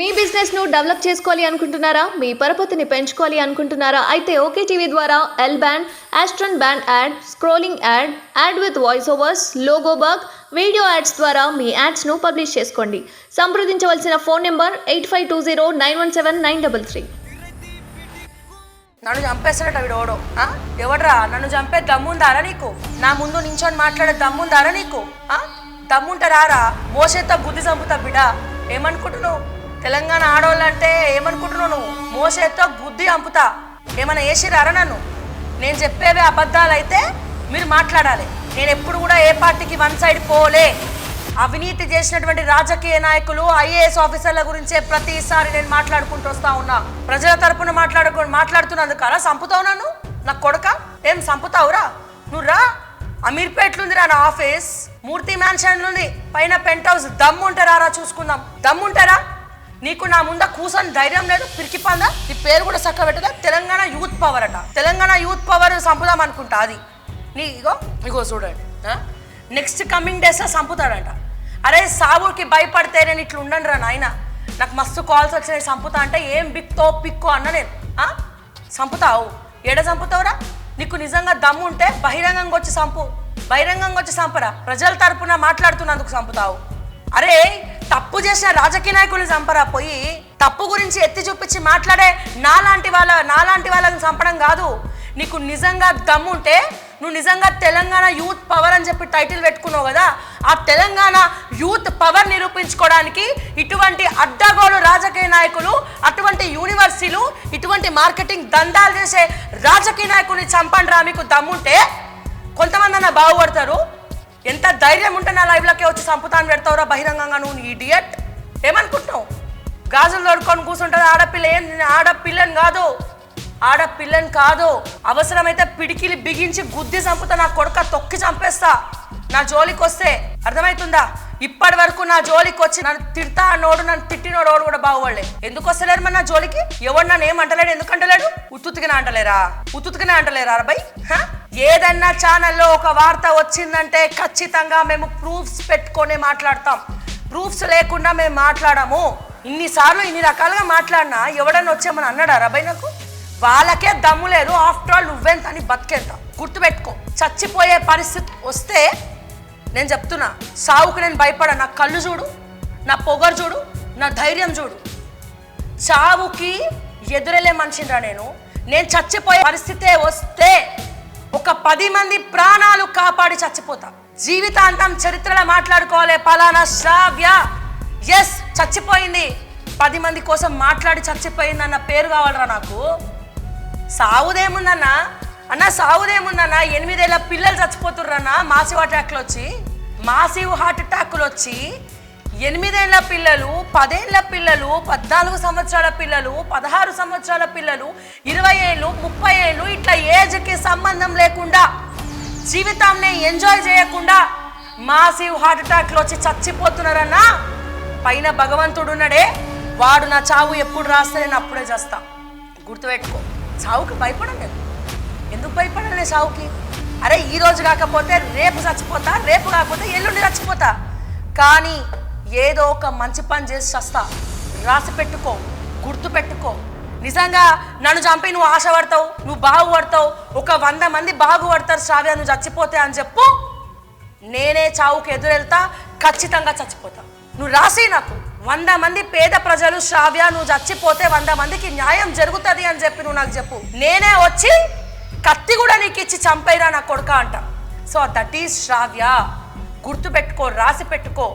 మీ business ను develop చేసుకోవాలి అనుకుంటున్నారా? మీ పరపతిని పెంచుకోవాలి అనుకుంటున్నారా? అయితే ఓకే టీవీ ద్వారా L band, aston band ad, scrolling ad, ad with voice overs, logo bug, video ads ద్వారా మీ యాడ్స్ ను పబ్లిష్ చేసుకోండి. సంప్రదించవలసిన ఫోన్ నెంబర్ 8520917933. నన్ను చంపేస్తాడట వీడోడు. ఎవడ్రా నన్ను చంపే దమ్ముందారా నీకు? నా ముందు నించొని మాట్లాడే దమ్ముందారా నీకు? దమ్ముంటే రారా, మోసేతో బుద్ధి చంపుతా బిడ్డ. ఏమనుకుంటున్నావు? తెలంగాణ ఆడవాళ్ళంటే ఏమనుకుంటున్నావు నువ్వు? మోసేతో బుద్ధి చంపుతా. ఏమైనా వేసిరారా నన్ను? నేను చెప్పేవే అబద్ధాలు అయితే మీరు మాట్లాడాలి. నేను ఎప్పుడు కూడా ఏ పార్టీకి వన్ సైడ్ పోలే. అవినీతి చేసినటువంటి రాజకీయ నాయకులు, ఐఏఎస్ ఆఫీసర్ల గురించే ప్రతిసారి నేను మాట్లాడుకుంటూ వస్తా ఉన్నా. ప్రజల తరపున మాట్లాడుతున్నందుకు అలా చంపుతావు నన్ను? నా కొడక ఏం చంపుతావురా? నువ్వు రా, అమీర్పేట్లుందిరా నా ఆఫీస్, మూర్తి మ్యాన్షన్ ఉంది పైన, పెంట్ హౌస్. దమ్ముంటారా చూసుకుందాం. దమ్ముంటారా నీకు? నా ముందా కూర్చొని ధైర్యం లేదు? పిరికిపోందా? ఈ పేరు కూడా చక్క పెట్టదా? తెలంగాణ యూత్ పవర్ అట. తెలంగాణ యూత్ పవర్ చంపుదాం అనుకుంటా. అది నీ ఇగో చూడండి, నెక్స్ట్ కమింగ్ డేస్లో చంపుతాడంట. అరే సావుకి భయపడితే నేను ఇట్లా ఉండను రా నాయన. నాకు మస్తు కాల్స్ వచ్చినాయి చంపుతా అంటే. ఏం బిక్తో పిక్కో అన్న నేను. చంపుతావు? ఎడ చంపుతావురా? నీకు నిజంగా దమ్ము ఉంటే బహిరంగంగా వచ్చి చంపు. బహిరంగంగా వచ్చి చంపరా. ప్రజల తరపున మాట్లాడుతున్నందుకు చంపుతావు. అరే తప్పు చేసిన రాజకీయ నాయకుల్ని చంపరా. పోయి తప్పు గురించి ఎత్తి చూపించి మాట్లాడే నాలాంటి వాళ్ళని చంపడం కాదు. నీకు నిజంగా దమ్ముంటే నువ్వు నిజంగా తెలంగాణ యూత్ పవర్ అని చెప్పి టైటిల్ పెట్టుకున్నావు కదా, ఆ తెలంగాణ యూత్ పవర్ నిరూపించుకోవడానికి ఇటువంటి అడ్డగోలు రాజకీయ నాయకులు, అటువంటి యూనివర్సిటీలు, ఇటువంటి మార్కెటింగ్ దందాలు చేసే రాజకీయ నాయకుల్ని చంపండి రా. మీకు దమ్ముంటే కొంతమంది అన్న బాగుపడతారు. ఎంత ధైర్యం ఉంటే నా లైవ్లోకి వచ్చి చంపుతాను పెడతావురా బహిరంగంగా నువ్వు? ఇడియట్. ఏమనుకుంటున్నావు? గాజులు తోడుకొని కూర్చుంటుంది ఆడపిల్ల. ఏం ఆడపిల్లని కాదు. అవసరమైతే పిడికిలి బిగించి గుద్ది చంపుతా. నా కొడుక తొక్కి చంపేస్తా నా జోలికి వస్తే. అర్థమవుతుందా? ఇప్పటి వరకు నా జోలికి వచ్చి నన్ను తిడతా అన్నోడు, నన్ను తిట్టినోడు కూడా బాగుపడలే. ఎందుకు వస్తలేరు మరి నా జోలికి? ఎవడు నన్ను ఏమంటలేడు? ఎందుకు అంటలేడు? ఉత్తుతికినా అంటలేరా అబ్బాయి? ఏదన్నా ఛానల్లో ఒక వార్త వచ్చిందంటే ఖచ్చితంగా మేము ప్రూఫ్స్ పెట్టుకొని మాట్లాడతాం. ప్రూఫ్స్ లేకుండా మేము మాట్లాడము. ఇన్నిసార్లు ఇన్ని రకాలుగా మాట్లాడినా ఎవడన్నా వచ్చేమని అన్నాడా అబ్బాయి నాకు? వాళ్ళకే దమ్ము లేదు. ఆఫ్టర్ ఆల్ నువ్వెంత అని బతికెంత. గుర్తుపెట్టుకో. చచ్చిపోయే పరిస్థితి వస్తే నేను చెప్తున్నా, సావుకు నేను భయపడా. నా కళ్ళు చూడు, నా పొగరు చూడు, నా ధైర్యం చూడు. చావుకి ఎదురెళ్ళే మనిషిరా నేను చచ్చిపోయే పరిస్థితే వస్తే ఒక 10 మంది ప్రాణాలు కాపాడి చచ్చిపోతా. జీవితాంతం చరిత్రలో మాట్లాడుకోవాలి, పలానా శ్రావ్య ఎస్ చచ్చిపోయింది, 10 మంది కోసం మాట్లాడి చచ్చిపోయింది అన్న పేరు కావాలరా నాకు. సావుదేముందన్నా? 8 ఏళ్ళ పిల్లలు చచ్చిపోతుర్రన్నా మాసివ్ అటాక్లు వచ్చి. 8 ఏళ్ళ పిల్లలు, 10 ఏళ్ళ పిల్లలు, 14 సంవత్సరాల పిల్లలు, 16 సంవత్సరాల పిల్లలు, 20 ఏళ్ళు, 30 ఏళ్ళు, ఇట్లా ఏజ్కి సంబంధం లేకుండా, జీవితాన్ని ఎంజాయ్ చేయకుండా మాసివ్ హార్ట్ అటాక్లు వచ్చి చచ్చిపోతున్నారన్నా. పైన భగవంతుడు ఉన్నాడే, వాడు నా చావు ఎప్పుడు రాస్తే నేను అప్పుడే చేస్తా. గుర్తుపెట్టుకో. చావుకి భయపడం లేదు. ఎందుకు భయపడాలి చావుకి? అరే ఈరోజు కాకపోతే రేపు చచ్చిపోతా, రేపు కాకపోతే ఎల్లుండి చచ్చిపోతా. కానీ ఏదో ఒక మంచి పని చేసి చస్తా. రాసి పెట్టుకో, గుర్తు పెట్టుకో. నిజంగా నన్ను చంపి నువ్వు ఆశపడతావు, నువ్వు బాగుపడతావు, ఒక 100 మంది బాగుపడతారు శ్రావ్య నువ్వు చచ్చిపోతే అని చెప్పు. నేనే చావుకి ఎదురెళ్తా, ఖచ్చితంగా చచ్చిపోతా. నువ్వు రాసి నాకు 100 మంది పేద ప్రజలు శ్రావ్య నువ్వు చచ్చిపోతే 100 మందికి న్యాయం జరుగుతుంది అని చెప్పి నువ్వు నాకు చెప్పు. నేనే వచ్చి కత్తి కూడా నీకు ఇచ్చి చంపైరా నా కొడుక అంట. సో దట్ ఈజ్ శ్రావ్య. గుర్తుపెట్టుకో, రాసి పెట్టుకో.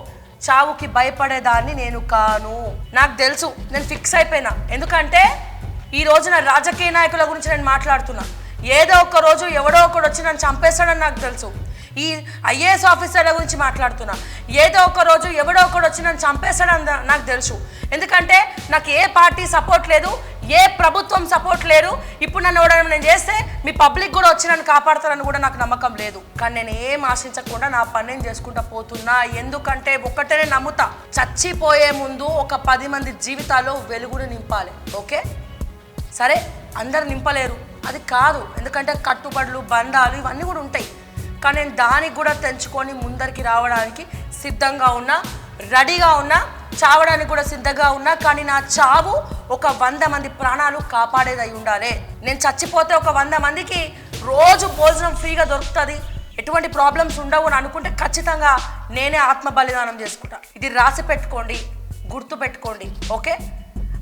చావుకి భయపడేదాన్ని నేను కాను. నాకు తెలుసు, నేను ఫిక్స్ అయిపోయినా. ఎందుకంటే ఈ రోజున రాజకీయ నాయకుల గురించి నేను మాట్లాడుతున్నా. ఏదో ఒక రోజు ఎవడో ఒకడు వచ్చి నన్ను చంపేస్తాడని నాకు తెలుసు. ఈ ఐఏఎస్ ఆఫీసర్ల గురించి మాట్లాడుతున్నా. ఏదో ఒక రోజు ఎవడో ఒకడు వచ్చి నన్ను చంపేస్తాడని నాకు తెలుసు. ఎందుకంటే నాకు ఏ పార్టీ సపోర్ట్ లేదు, ఏ ప్రభుత్వం సపోర్ట్ లేదు. ఇప్పుడు నన్ను ఎవడైనా నేను చేస్తే మీ పబ్లిక్ కూడా వచ్చి నన్ను కాపాడతారని కూడా నాకు నమ్మకం లేదు. కానీ నేను ఏం ఆశించకుండా నా పని నేను చేసుకుంటా పోతున్నా. ఎందుకంటే ఒక్కటే నమ్ముతా, చచ్చిపోయే ముందు ఒక 10 మంది జీవితాల్లో వెలుగుని నింపాలి. ఓకే సరే, అందరు నింపలేరు, అది కాదు. ఎందుకంటే కట్టుబడులు, బంధాలు ఇవన్నీ కూడా ఉంటాయి. కానీ నేను దానికి కూడా తెంచుకొని ముందరికి రావడానికి సిద్ధంగా ఉన్నా, రెడీగా ఉన్నా. చావడానికి కూడా సిద్ధంగా ఉన్నా, కానీ నా చావు ఒక 100 మంది ప్రాణాలు కాపాడేది అయి ఉండాలి. నేను చచ్చిపోతే ఒక 100 మందికి రోజు భోజనం ఫ్రీగా దొరుకుతుంది, ఎటువంటి ప్రాబ్లమ్స్ ఉండవు అని అనుకుంటే ఖచ్చితంగా నేనే ఆత్మ బలిదానం చేసుకుంటా. ఇది రాసి పెట్టుకోండి, గుర్తు పెట్టుకోండి, ఓకే?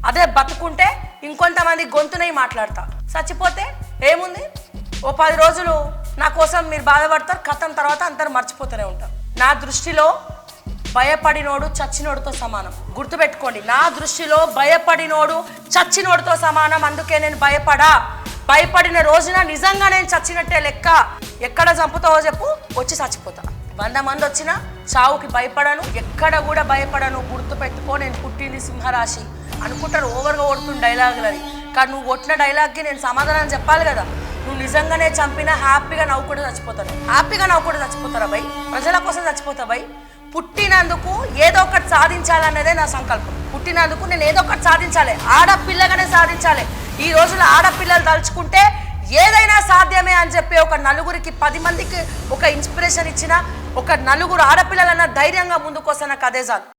అదే బతుకుంటే ఇంకొంతమంది గొంతునై మాట్లాడతా. చచ్చిపోతే ఏముంది, ఓ 10 రోజులు నా కోసం మీరు బాధపడతారు, కథం తర్వాత అందరు మర్చిపోతూనే ఉంటారు. నా దృష్టిలో భయపడినోడు చచ్చినోడితో సమానం. గుర్తుపెట్టుకోండి, నా దృష్టిలో భయపడినోడు చచ్చినోడితో సమానం. అందుకే నేను భయపడిన రోజున నిజంగా నేను చచ్చినట్టే లెక్క. ఎక్కడ చంపుతావో చెప్పు, వచ్చి చచ్చిపోతా. 100 మంది వచ్చినా చావుకి భయపడను, ఎక్కడ కూడా భయపడను. గుర్తుపెట్టుకో, నేను పుట్టింది సింహరాశి. అనుకుంటారు ఓవర్గా కొడుతున్న డైలాగులని, కానీ నువ్వు కొట్టిన డైలాగ్కి నేను సమాధానం చెప్పాలి కదా. నువ్వు నిజంగానే చంపినా హ్యాపీగా నవ్వుకుంటూ చచ్చిపోతారా భయ్? ప్రజల కోసం చచ్చిపోతా భయ్. పుట్టినందుకు ఏదో ఒకటి సాధించాలన్నదే నా సంకల్పం. పుట్టినందుకు నేను ఏదో ఒకటి సాధించాలి, ఆడపిల్లగానే సాధించాలి. ఈ రోజుల్లో ఆడపిల్లలు తలుచుకుంటే ఏదైనా సాధ్యమే అని చెప్పి ఒక నలుగురికి 10 మందికి ఒక ఇన్స్పిరేషన్ ఇచ్చిన ఒక నలుగురు ఆడపిల్లలన్న ధైర్యంగా ముందుకు వస్తే నాకు అదే చాలు.